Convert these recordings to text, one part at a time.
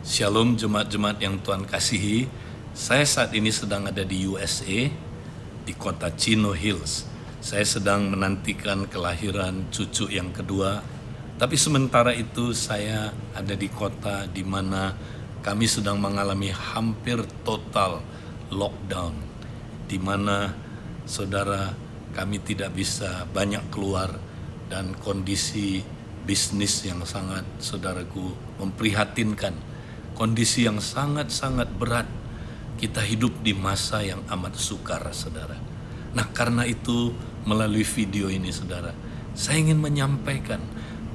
Shalom jemaat-jemaat yang Tuhan kasihi. Saya saat ini sedang ada di USA, di kota Chino Hills. Saya sedang menantikan kelahiran cucu yang kedua. Tapi sementara itu saya ada di kota di mana kami sedang mengalami hampir total lockdown. Di mana saudara kami tidak bisa banyak keluar dan kondisi bisnis yang sangat saudaraku memprihatinkan. Kondisi yang sangat-sangat berat. Kita hidup di masa yang amat sukar, saudara. Nah, karena itu melalui video ini, saudara, saya ingin menyampaikan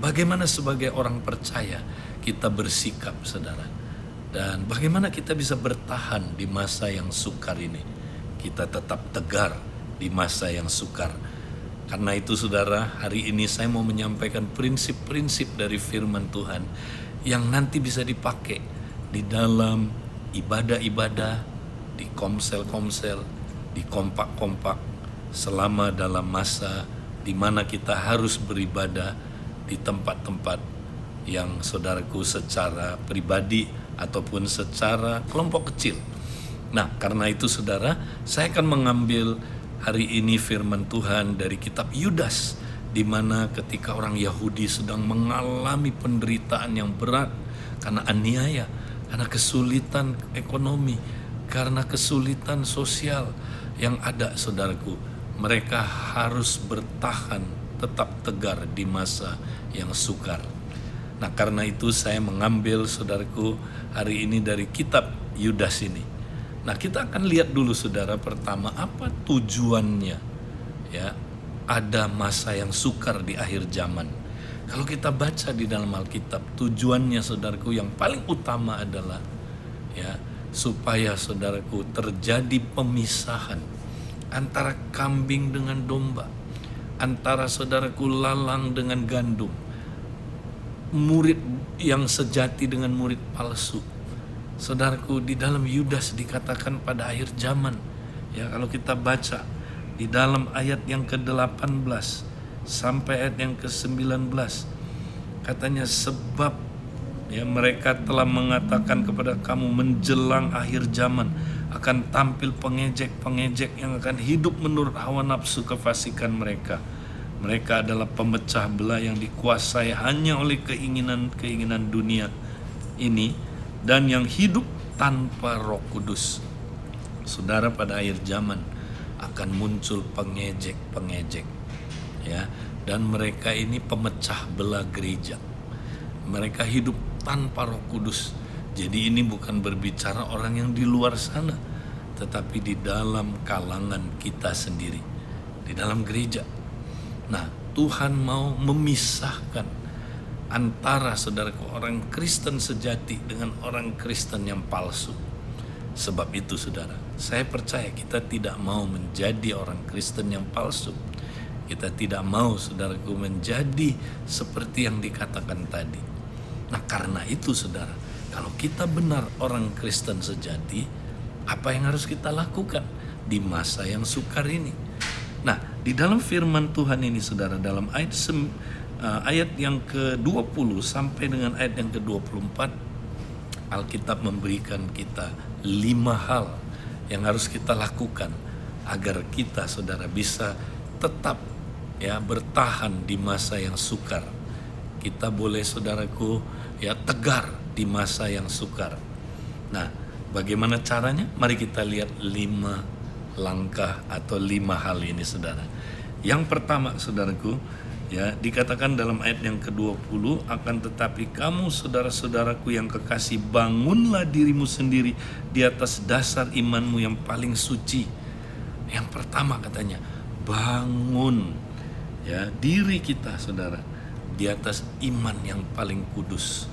bagaimana sebagai orang percaya kita bersikap, saudara. Dan bagaimana kita bisa bertahan di masa yang sukar ini. Kita tetap tegar di masa yang sukar. Karena itu, saudara, hari ini saya mau menyampaikan prinsip-prinsip dari firman Tuhan yang nanti bisa dipakai di dalam ibadah-ibadah, di komsel-komsel, di kompak-kompak, selama dalam masa di mana kita harus beribadah di tempat-tempat yang saudaraku secara pribadi ataupun secara kelompok kecil. Nah, karena itu saudara, saya akan mengambil hari ini firman Tuhan dari kitab Yudas, di mana ketika orang Yahudi sedang mengalami penderitaan yang berat karena aniaya, karena kesulitan ekonomi, karena kesulitan sosial yang ada, saudaraku, mereka harus bertahan tetap tegar di masa yang sukar. Nah, karena itu saya mengambil, saudaraku, hari ini dari kitab Yudas ini. Nah, kita akan lihat dulu, saudara, pertama apa tujuannya, ya, ada masa yang sukar di akhir zaman. Kalau kita baca di dalam Alkitab, tujuannya, saudaraku, yang paling utama adalah, ya, supaya, saudaraku, terjadi pemisahan antara kambing dengan domba, antara, saudaraku, lalang dengan gandum, murid yang sejati dengan murid palsu. Saudaraku, di dalam Yudas dikatakan pada akhir zaman, ya, kalau kita baca di dalam ayat yang ke-18 sampai ayat yang ke-19, katanya, sebab, ya, mereka telah mengatakan kepada kamu menjelang akhir zaman akan tampil pengejek-pengejek yang akan hidup menurut hawa nafsu kefasikan mereka. Mereka adalah pemecah belah yang dikuasai hanya oleh keinginan-keinginan dunia ini dan yang hidup tanpa Roh Kudus. Saudara, pada akhir zaman akan muncul pengejek-pengejek, ya, dan mereka ini pemecah belah gereja. Mereka hidup tanpa Roh Kudus. Jadi ini bukan berbicara orang yang di luar sana, tetapi di dalam kalangan kita sendiri, di dalam gereja. Nah, Tuhan mau memisahkan antara, saudaraku, orang Kristen sejati dengan orang Kristen yang palsu. Sebab itu, saudara, saya percaya kita tidak mau menjadi orang Kristen yang palsu. Kita tidak mau, saudaraku, menjadi seperti yang dikatakan tadi. Nah, karena itu, saudara, kalau kita benar orang Kristen sejati, apa yang harus kita lakukan di masa yang sukar ini? Nah, di dalam firman Tuhan ini, saudara, dalam ayat yang ke-20 sampai dengan ayat yang ke-24, Alkitab memberikan kita 5 hal yang harus kita lakukan agar kita, saudara, bisa tetap, ya, bertahan di masa yang sukar. Kita boleh, saudaraku, ya, tegar di masa yang sukar. Nah, bagaimana caranya? Mari kita lihat 5 langkah atau 5 hal ini, saudara. Yang pertama, saudaraku, ya, dikatakan dalam ayat yang ke-20, akan tetapi kamu, saudara-saudaraku yang kekasih, bangunlah dirimu sendiri di atas dasar imanmu yang paling suci. Yang pertama katanya, bangun, ya, diri kita, saudara, di atas iman yang paling kudus.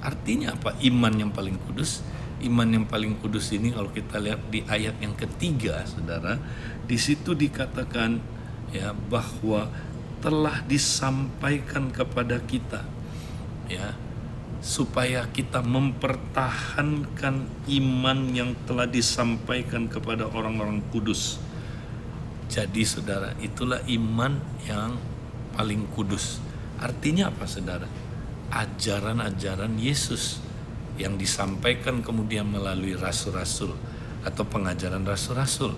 Artinya apa iman yang paling kudus? Iman yang paling kudus ini kalau kita lihat di ayat yang ketiga, saudara, di situ dikatakan, ya, bahwa telah disampaikan kepada kita, ya, supaya kita mempertahankan iman yang telah disampaikan kepada orang-orang kudus. Jadi, saudara, itulah iman yang paling kudus. Artinya apa, saudara? Ajaran-ajaran Yesus yang disampaikan kemudian melalui rasul-rasul atau pengajaran rasul-rasul.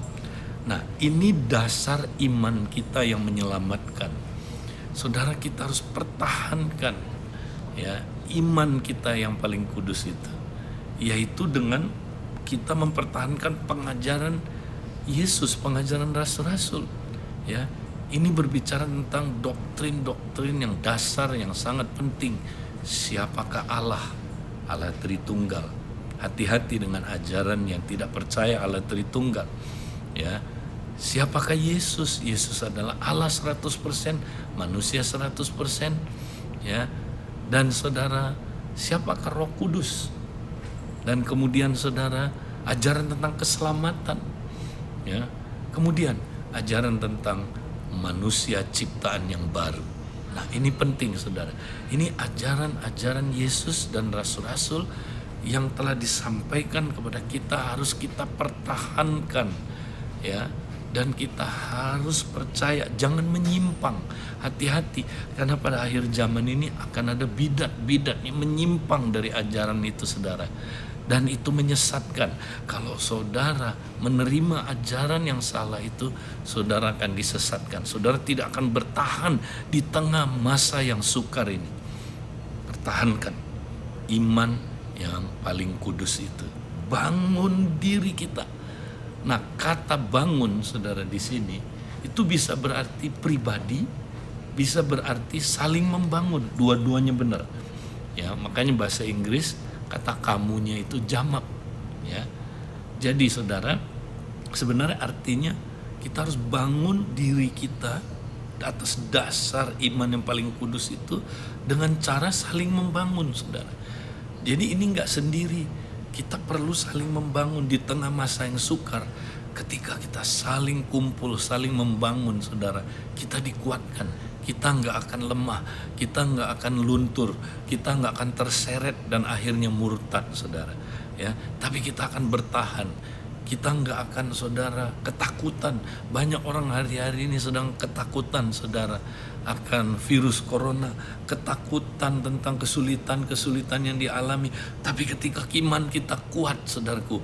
Nah, ini dasar iman kita yang menyelamatkan. Saudara, kita harus pertahankan ya iman kita yang paling kudus itu, yaitu dengan kita mempertahankan pengajaran Yesus, pengajaran rasul-rasul. Ya, ini berbicara tentang doktrin-doktrin yang dasar yang sangat penting. Siapakah Allah? Allah Tritunggal. Hati-hati dengan ajaran yang tidak percaya Allah Tritunggal. Ya, siapakah Yesus? Yesus adalah Allah 100%, manusia 100%. Ya, dan saudara, siapakah Roh Kudus? Dan kemudian saudara, ajaran tentang keselamatan. Ya, kemudian ajaran tentang manusia ciptaan yang baru. Nah, ini penting saudara. Ini ajaran-ajaran Yesus dan rasul-rasul yang telah disampaikan kepada kita, harus kita pertahankan ya, dan kita harus percaya, jangan menyimpang. Hati-hati, karena pada akhir zaman ini akan ada bidat-bidat yang menyimpang dari ajaran itu saudara, dan itu menyesatkan. Kalau saudara menerima ajaran yang salah itu, saudara akan disesatkan. Saudara tidak akan bertahan di tengah masa yang sukar ini. Pertahankan iman yang paling kudus itu. Bangun diri kita. Nah, kata bangun saudara di sini itu bisa berarti pribadi, bisa berarti saling membangun. Dua-duanya benar. Ya, makanya bahasa Inggris kata kamunya itu jamak. Ya, jadi saudara, sebenarnya artinya kita harus bangun diri kita di atas dasar iman yang paling kudus itu dengan cara saling membangun saudara. Jadi ini nggak sendiri. Kita perlu saling membangun di tengah masa yang sukar. Ketika kita saling kumpul, saling membangun saudara, kita dikuatkan. Kita nggak akan lemah, kita nggak akan luntur, kita nggak akan terseret dan akhirnya murtad saudara. Ya, tapi kita akan bertahan. Kita nggak akan saudara ketakutan. Banyak orang hari-hari ini sedang ketakutan saudara akan virus corona, ketakutan tentang kesulitan-kesulitan yang dialami. Tapi ketika iman kita kuat saudaraku,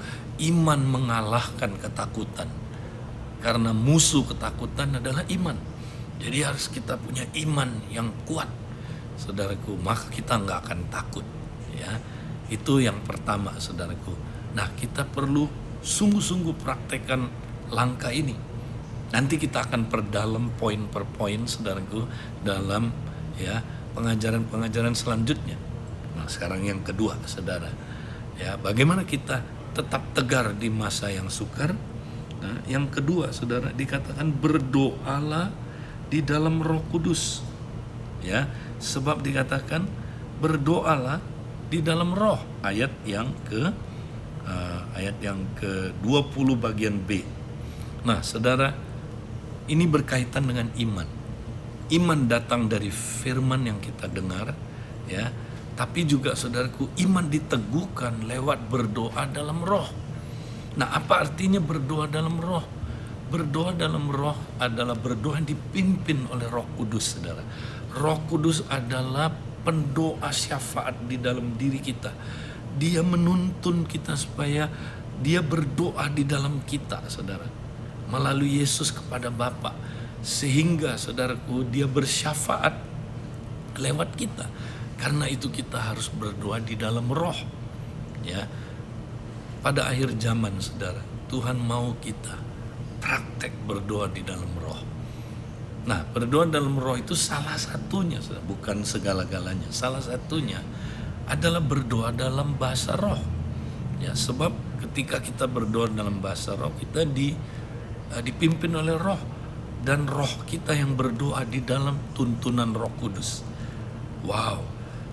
iman mengalahkan ketakutan. Karena musuh ketakutan adalah iman. Jadi harus kita punya iman yang kuat saudaraku, maka kita nggak akan takut. Ya, itu yang pertama saudaraku. Nah, kita perlu sungguh-sungguh praktekkan langkah ini. Nanti kita akan perdalam poin per poin saudaraku dalam ya pengajaran-pengajaran selanjutnya. Nah, sekarang yang kedua saudara, ya bagaimana kita tetap tegar di masa yang sukar. Nah, yang kedua saudara, dikatakan berdoalah di dalam Roh Kudus. Ya, sebab dikatakan berdoalah di dalam Roh. Ayat yang ke-20 bagian B. Nah, saudara, ini berkaitan dengan iman. Iman datang dari firman yang kita dengar, ya. Tapi juga saudaraku, iman diteguhkan lewat berdoa dalam Roh. Nah, apa artinya berdoa dalam Roh? Berdoa dalam Roh adalah berdoa yang dipimpin oleh Roh Kudus, saudara. Roh Kudus adalah pendoa syafaat di dalam diri kita. Dia menuntun kita supaya dia berdoa di dalam kita, saudara, melalui Yesus kepada Bapa, sehingga saudaraku dia bersyafaat lewat kita. Karena itu kita harus berdoa di dalam Roh. Ya, pada akhir zaman, saudara, Tuhan mau kita praktek berdoa di dalam Roh. Nah, berdoa dalam Roh itu salah satunya, bukan segala-galanya. Salah satunya adalah berdoa dalam bahasa Roh. Ya, sebab ketika kita berdoa dalam bahasa Roh, kita dipimpin oleh Roh, dan Roh kita yang berdoa di dalam tuntunan Roh Kudus. Wow,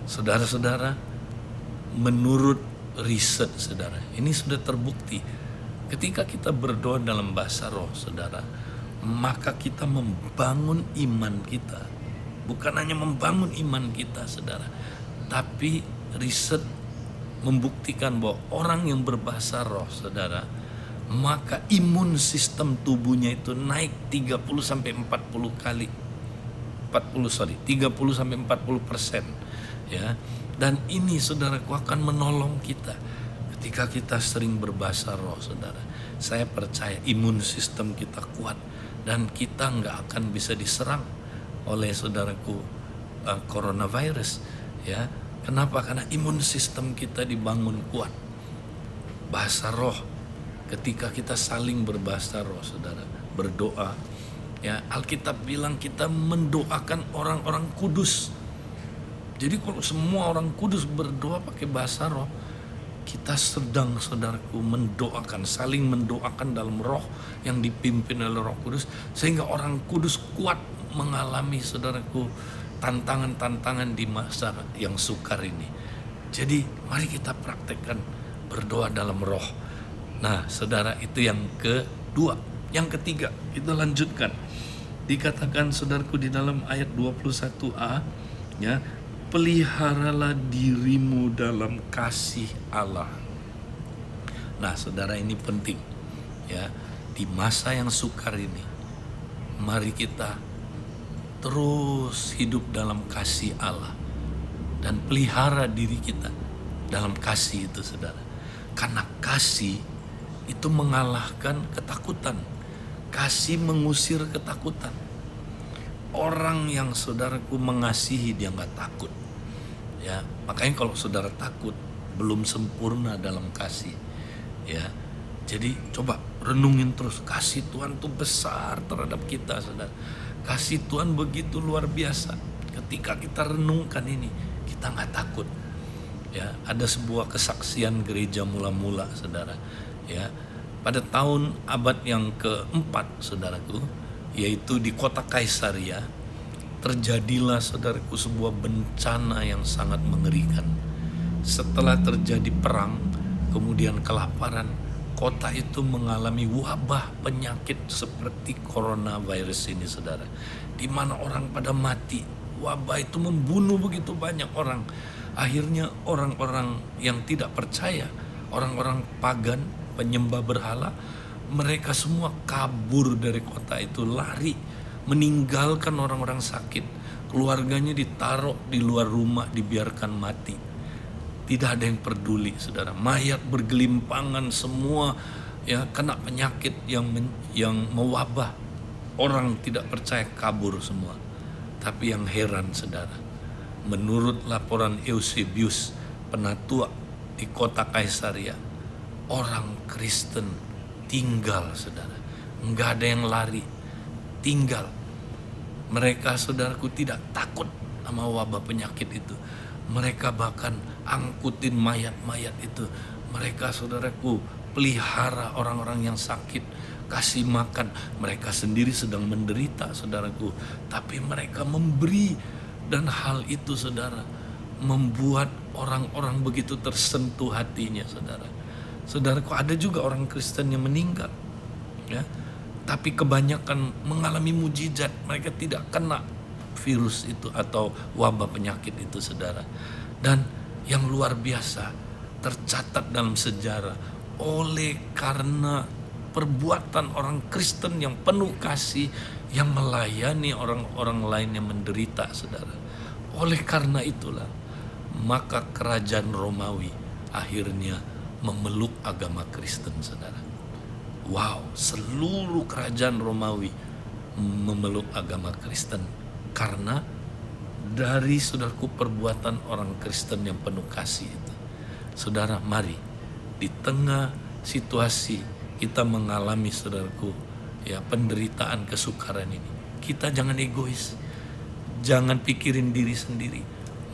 saudara-saudara, menurut riset saudara, ini sudah terbukti. Ketika kita berdoa dalam bahasa Roh saudara, maka kita membangun iman kita. Bukan hanya membangun iman kita saudara, tapi riset membuktikan bahwa orang yang berbahasa Roh saudara, maka imun sistem tubuhnya itu naik 30-40 kali 30 sampai 40%, ya. Dan ini saudaraku akan menolong kita ketika kita sering berbahasa roh, saudara. Saya percaya imun sistem kita kuat dan kita nggak akan bisa diserang oleh saudaraku coronavirus, ya. Kenapa? Karena imun sistem kita dibangun kuat. Bahasa roh, ketika kita saling berbahasa roh, saudara, berdoa, ya, Alkitab bilang kita mendoakan orang-orang kudus. Jadi kalau semua orang kudus berdoa pakai bahasa roh, kita sedang, saudaraku, mendoakan, saling mendoakan dalam roh yang dipimpin oleh Roh Kudus, sehingga orang kudus kuat mengalami, saudaraku, tantangan-tantangan di masa yang sukar ini. Jadi mari kita praktekkan berdoa dalam roh. Nah, saudara, itu yang kedua. Yang ketiga, kita lanjutkan. Dikatakan, saudaraku, di dalam ayat 21a, ya, peliharalah dirimu dalam kasih Allah. Nah, saudara, ini penting, ya. Di masa yang sukar ini, mari kita terus hidup dalam kasih Allah dan pelihara diri kita dalam kasih itu, saudara. Karena kasih itu mengalahkan ketakutan. Kasih mengusir ketakutan. Orang yang, saudaraku, mengasihi dia nggak takut, ya. Makanya kalau saudara takut, belum sempurna dalam kasih, ya. Jadi coba renungin terus, kasih Tuhan tuh besar terhadap kita, saudara. Kasih Tuhan begitu luar biasa. Ketika kita renungkan ini, kita nggak takut, ya. Ada sebuah kesaksian gereja mula-mula, saudara, ya. Pada tahun abad yang keempat, saudaraku, yaitu di kota Kaisaria, terjadilah, saudaraku, sebuah bencana yang sangat mengerikan. Setelah terjadi perang, kemudian kelaparan, kota itu mengalami wabah penyakit seperti coronavirus ini, saudara, di mana orang pada mati. Wabah itu membunuh begitu banyak orang. Akhirnya orang-orang yang tidak percaya, orang-orang pagan, penyembah berhala, mereka semua kabur dari kota itu, lari, meninggalkan orang-orang sakit. Keluarganya ditaruh di luar rumah, dibiarkan mati. Tidak ada yang peduli, saudara. Mayat bergelimpangan semua, ya, kena penyakit yang mewabah. Orang tidak percaya kabur semua. Tapi yang heran, saudara, menurut laporan Eusebius, penatua di kota Kaisaria, orang Kristen tinggal, saudara. Enggak ada yang lari, tinggal. Mereka, saudaraku, tidak takut sama wabah penyakit itu. Mereka bahkan angkutin mayat-mayat itu. Mereka, saudaraku, pelihara orang-orang yang sakit, kasih makan. Mereka sendiri sedang menderita, saudaraku, tapi mereka memberi. Dan hal itu, saudara, membuat orang-orang begitu tersentuh hatinya, saudara. Saudaraku, ada juga orang Kristen yang meninggal, ya, tapi kebanyakan mengalami mujizat. Mereka tidak kena virus itu atau wabah penyakit itu, saudara. Dan yang luar biasa, tercatat dalam sejarah, oleh karena perbuatan orang Kristen yang penuh kasih, yang melayani orang-orang lain yang menderita, saudara. Oleh karena itulah, maka kerajaan Romawi akhirnya memeluk agama Kristen, saudara. Wow, seluruh kerajaan Romawi memeluk agama Kristen karena dari, saudaraku, perbuatan orang Kristen yang penuh kasih itu. Saudara, mari di tengah situasi kita mengalami, saudaraku, ya, penderitaan, kesukaran ini, kita jangan egois, jangan pikirin diri sendiri.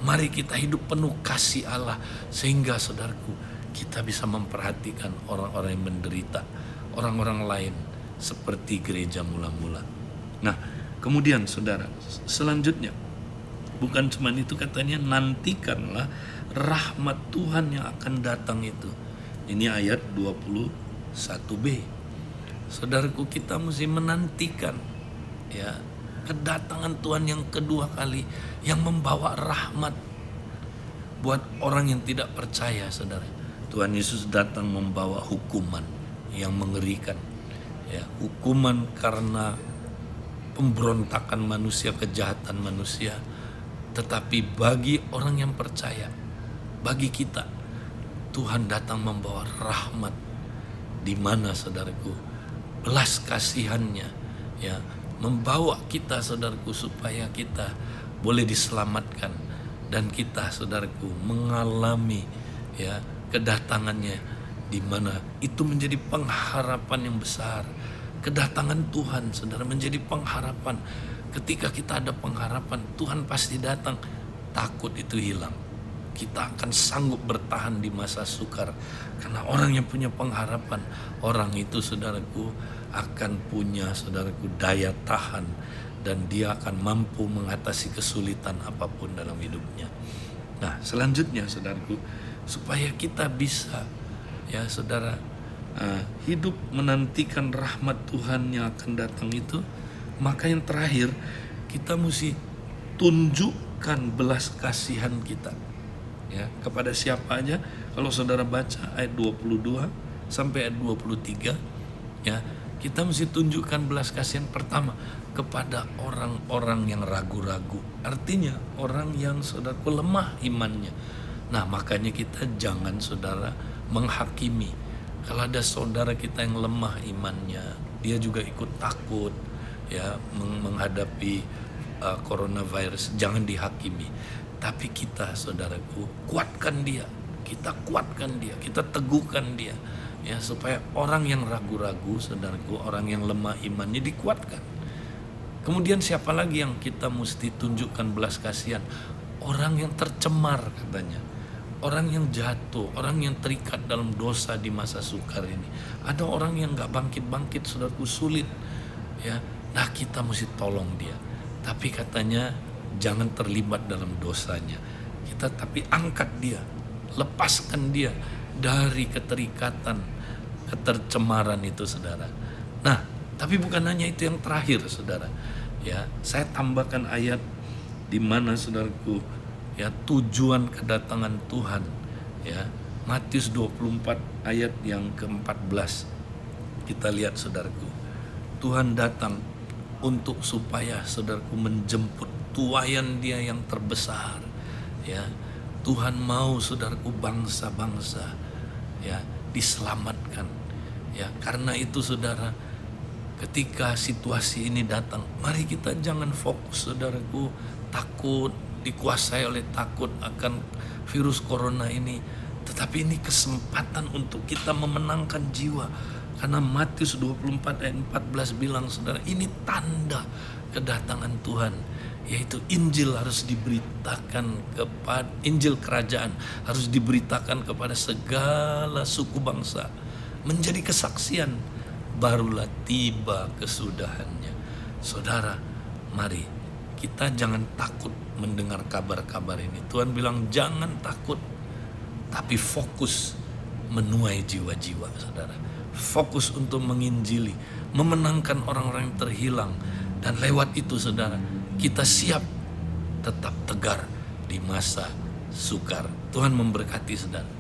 Mari kita hidup penuh kasih Allah sehingga, saudaraku, kita bisa memperhatikan orang-orang yang menderita, orang-orang lain seperti gereja mula-mula. Nah, kemudian, saudara, selanjutnya, bukan cuma itu, katanya nantikanlah rahmat Tuhan yang akan datang itu. Ini ayat 21b. Saudaraku, kita mesti menantikan, ya, kedatangan Tuhan yang kedua kali, yang membawa rahmat buat orang yang tidak percaya, saudara. Tuhan Yesus datang membawa hukuman yang mengerikan, ya, hukuman karena pemberontakan manusia, kejahatan manusia. Tetapi bagi orang yang percaya, bagi kita, Tuhan datang membawa rahmat, di mana saudaraku belas kasihannya ya membawa kita saudaraku supaya kita boleh diselamatkan, dan kita saudaraku mengalami ya kedatangannya, di mana itu menjadi pengharapan yang besar. Kedatangan Tuhan saudara menjadi pengharapan. Ketika kita ada pengharapan, Tuhan pasti datang, takut itu hilang. Kita akan sanggup bertahan di masa sukar, karena orang yang punya pengharapan, orang itu saudaraku akan punya saudaraku daya tahan, dan dia akan mampu mengatasi kesulitan apapun dalam hidupnya. Nah, selanjutnya saudaraku, supaya kita bisa ya saudara hidup menantikan rahmat Tuhan yang akan datang itu, maka yang terakhir kita mesti tunjukkan belas kasihan kita ya kepada siapa aja. Kalau saudara baca ayat 22 sampai ayat 23 ya, kita mesti tunjukkan belas kasihan pertama kepada orang-orang yang ragu-ragu. Artinya orang yang saudaraku lemah imannya. Nah, makanya kita jangan saudara menghakimi. Kalau ada saudara kita yang lemah imannya, dia juga ikut takut ya menghadapi coronavirus, jangan dihakimi. Tapi kita saudaraku kuatkan dia, kita teguhkan dia ya, supaya orang yang ragu-ragu saudaraku, orang yang lemah imannya dikuatkan. Kemudian siapa lagi yang kita mesti tunjukkan belas kasihan? Orang yang tercemar katanya, orang yang jatuh, orang yang terikat dalam dosa di masa sukar ini. Ada orang yang gak bangkit-bangkit saudaraku, sulit ya. Nah, kita mesti tolong dia. Tapi katanya jangan terlibat dalam dosanya. Kita tapi angkat dia, lepaskan dia dari keterikatan, ketercemaran itu saudara. Nah, tapi bukan hanya itu yang terakhir saudara. Ya, saya tambahkan ayat di mana saudaraku ya tujuan kedatangan Tuhan ya. Matius 24 ayat yang ke-14. Kita lihat saudaraku, Tuhan datang untuk supaya saudaraku menjemput tuaian dia yang terbesar ya. Tuhan mau saudaraku bangsa-bangsa ya diselamatkan ya. Karena itu saudara, ketika situasi ini datang, mari kita jangan fokus saudaraku takut, dikuasai oleh takut akan virus corona ini. Tetapi ini kesempatan untuk kita memenangkan jiwa. Karena Matius 24 ayat 14 bilang saudara, ini tanda kedatangan Tuhan, yaitu Injil harus diberitakan kepada, Injil kerajaan harus diberitakan kepada segala suku bangsa, menjadi kesaksian, barulah tiba kesudahannya. Saudara, mari kita jangan takut mendengar kabar-kabar ini. Tuhan bilang jangan takut, tapi fokus menuai jiwa-jiwa saudara. Fokus untuk menginjili, memenangkan orang-orang yang terhilang. Dan lewat itu saudara, kita siap tetap tegar di masa sukar. Tuhan memberkati saudara.